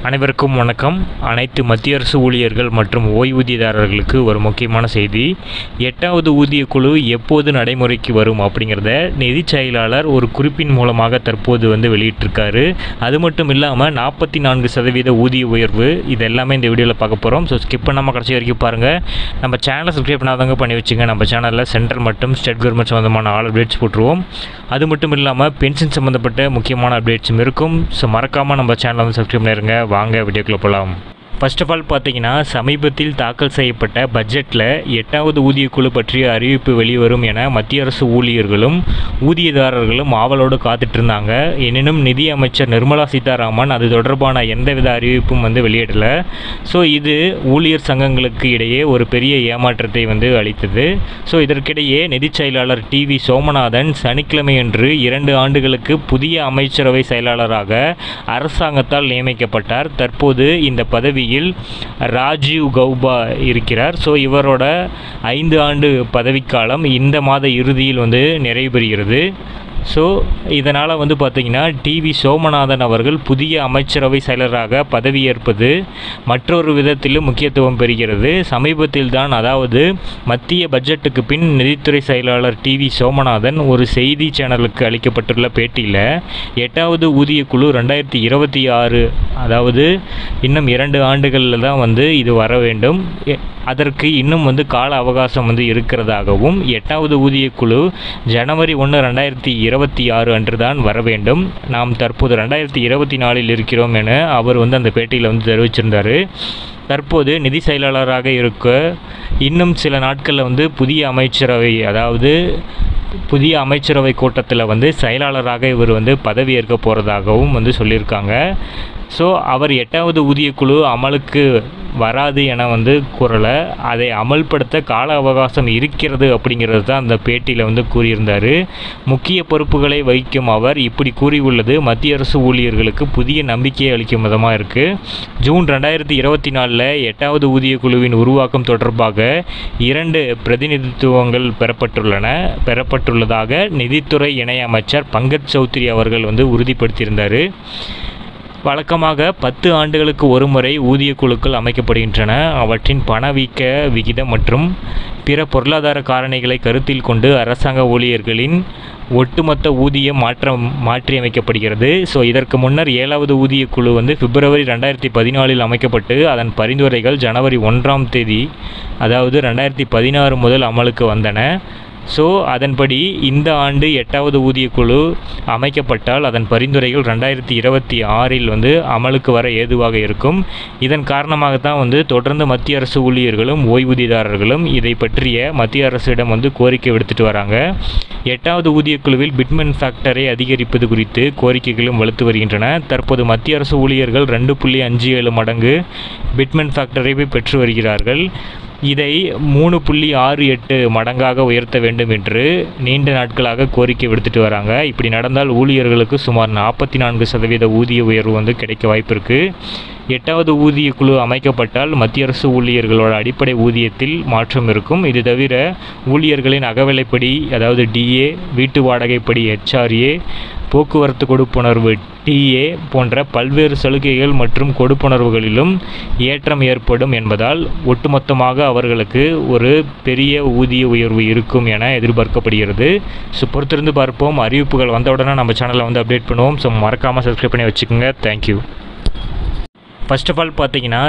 அனைவருக்கும் வணக்கம். அனைத்து மத்திய அரசு ஊழியர்கள் மற்றும் ஓய்வூதியதாரர்களுக்கு ஒரு முக்கியமான செய்தி. 8வது ஊதிய குழு எப்போது நடைமுறைக்கு வரும் அப்படிங்கிறத நிதி செயலாளர் ஒரு குறிப்பின் மூலமாக தற்போது வெளியிட்டிருக்காரு. அது மட்டும் இல்லாமல் 44% ஊதிய உயர்வு, இது எல்லாமே இந்த வீடியோவில் பார்க்க போகிறோம். ஸோ ஸ்கிப் பண்ணாமல் கடைசி வரைக்கும் பாருங்கள். நம்ம சேனலை சப்ஸ்கிரைப் பண்ணாதவங்க பண்ணி வச்சுங்க. நம்ம சேனலில் சென்ட்ரல் மற்றும் ஸ்டேட் கவர்மெண்ட் சம்மந்தமான ஆல் அப்டேட்ஸ் போட்டுருவோம். அது மட்டும் இல்லாமல் பென்ஷன் சம்மந்தப்பட்ட முக்கியமான அப்டேட்ஸும் இருக்கும். ஸோ மறக்காமல் நம்ம சேனலை சப்ஸ்கிரைப் பண்ணிடுங்க. வாங்க வீடியோக்குள்ள போகலாம். ஃபர்ஸ்ட் ஆஃப் ஆல் பார்த்தீங்கன்னா, சமீபத்தில் தாக்கல் செய்யப்பட்ட பட்ஜெட்டில் 8வது ஊதியக்குழு பற்றிய அறிவிப்பு வெளிவரும் என மத்திய அரசு ஊழியர்களும் ஊதியதாரர்களும் ஆவலோடு காத்துட்டு இருந்தாங்க. எனினும் நிதி அமைச்சர் நிர்மலா சீதாராமன் அது தொடர்பான எந்தவித அறிவிப்பும் வெளியிடலை. ஸோ இது ஊழியர் சங்கங்களுக்கு இடையே ஒரு பெரிய ஏமாற்றத்தை அளித்தது. ஸோ இதற்கிடையே நிதி செயலாளர் டிவி சோமநாதன் சனிக்கிழமையன்று 2 ஆண்டுகளுக்கு புதிய அமைச்சரவை செயலாளராக அரசாங்கத்தால் நியமிக்கப்பட்டார். தற்போது இந்த பதவி ராஜீவ் கௌபா இருக்கிறார். ஸோ இவரோட 5 ஆண்டு பதவிக்காலம் இந்த மாத இறுதியில் நிறைவு பெறுகிறது. ஸோ இதனால் பார்த்திங்கன்னா டிவி சோமநாதன் அவர்கள் புதிய அமைச்சரவை செயலராக பதவியேற்பது மற்றொரு விதத்திலும் முக்கியத்துவம் பெறுகிறது. சமீபத்தில் தான், அதாவது மத்திய பட்ஜெட்டுக்கு பின் நிதித்துறை செயலாளர் டிவி சோமநாதன் ஒரு செய்தி சேனலுக்கு அளிக்கப்பட்டுள்ள பேட்டியில் 8வது ஊதியக்குழு 2026, அதாவது இன்னும் 2 ஆண்டுகளில் தான் இது வர வேண்டும், அதற்கு இன்னும் கால அவகாசம் இருக்கிறதாகவும் 8வது ஊதியக்குழு ஜனவரி 1, 2026 அன்று தான் வர வேண்டும். நாம் தற்போது 2024 இருக்கிறோம் என அவர் அந்த பேட்டியில் தெரிவிச்சிருந்தார். தற்போது நிதி செயலாளராக இருக்க இன்னும் சில நாட்களில் புதிய அமைச்சரவை, அதாவது புதிய அமைச்சரவை கூட்டத்தில் செயலாளராக இவர் பதவியேற்க போகிறதாகவும் சொல்லியிருக்காங்க. ஸோ அவர் 8வது ஊதியக்குழு அமலுக்கு வராது என கூறலை, அதை அமல்படுத்த கால அவகாசம் இருக்கிறது அப்படிங்கிறது தான் அந்த பேட்டியில் கூறியிருந்தார். முக்கிய பொறுப்புகளை வகிக்கும் அவர் இப்படி கூறியுள்ளது மத்திய அரசு ஊழியர்களுக்கு புதிய நம்பிக்கையை அளிக்கும் விதமாக இருக்குது. ஜூன் 2024 8வது ஊதியக்குழுவின் உருவாக்கம் தொடர்பாக 2 பிரதிநிதித்துவங்கள் பெறப்பட்டுள்ளதாக நிதித்துறை இணையமைச்சர் பங்கஜ் சௌத்ரி அவர்கள் உறுதிப்படுத்தியிருந்தார். வழக்கமாக 10 ஆண்டுகளுக்கு ஒரு முறை ஊதிய குழுக்கள் அமைக்கப்படுகின்றன. அவற்றின் பணவீக்க விகிதம் மற்றும் பிற பொருளாதார காரணிகளை கருத்தில் கொண்டு அரசாங்க ஊழியர்களின் ஒட்டுமொத்த ஊதியம் மாற்றியமைக்கப்படுகிறது. ஸோ இதற்கு முன்னர் 7வது ஊதிய குழு பிப்ரவரி 2014 அமைக்கப்பட்டு அதன் பரிந்துரைகள் ஜனவரி 1 அதாவது 2016 முதல் அமலுக்கு வந்தன. ஸோ அதன்படி இந்த ஆண்டு 8வது ஊதியக்குழு அமைக்கப்பட்டால் அதன் பரிந்துரைகள் 2026 அமலுக்கு வர ஏதுவாக இருக்கும். இதன் காரணமாகத்தான் தொடர்ந்து மத்திய அரசு ஊழியர்களும் ஓய்வூதியதாரர்களும் இதை பற்றிய மத்திய அரசிடம் கோரிக்கை விடுத்துட்டு வராங்க. 8வது ஊதியக்குழுவில் பிட்மன் ஃபேக்டரை அதிகரிப்பது குறித்து கோரிக்கைகளும் வலுத்து வருகின்றன. தற்போது மத்திய அரசு ஊழியர்கள் 2.57 மடங்கு பிட்மன் ஃபேக்டரை பெற்று வருகிறார்கள். இதை 3.68 மடங்காக உயர்த்த வேண்டும் என்று நீண்ட நாட்களாக கோரிக்கை விடுத்துட்டு வராங்க. இப்படி நடந்தால் ஊழியர்களுக்கு சுமார் 44% ஊதிய உயர்வு கிடைக்க வாய்ப்பு இருக்குது. 8வது ஊதிய குழு அமைக்கப்பட்டால் மத்திய அரசு ஊழியர்களோட அடிப்படை ஊதியத்தில் மாற்றம் இருக்கும். இது தவிர ஊழியர்களின் அகவிலைப்படி, அதாவது டிஏ, வீட்டு வாடகைப்படி HRA, போக்குவரத்து கொடுப்புணர்வு TA போன்ற பல்வேறு சலுகைகள் மற்றும் கொடுப்புணர்வுகளிலும் ஏற்றம் ஏற்படும் என்பதால் ஒட்டுமொத்தமாக அவர்களுக்கு ஒரு பெரிய ஊதிய உயர்வு இருக்கும் என எதிர்பார்க்கப்படுகிறது. ஸோ பொறுத்திருந்து பார்ப்போம். அறிவிப்புகள் வந்தவுடனே நம்ம சேனலை அப்டேட் பண்ணுவோம். ஸோ மறக்காமல் சப்ஸ்கிரைப் பண்ணி வச்சுக்கோங்க. தேங்க்யூ. ஃபர்ஸ்ட் ஆஃப் ஆல் பார்த்தீங்கன்னா,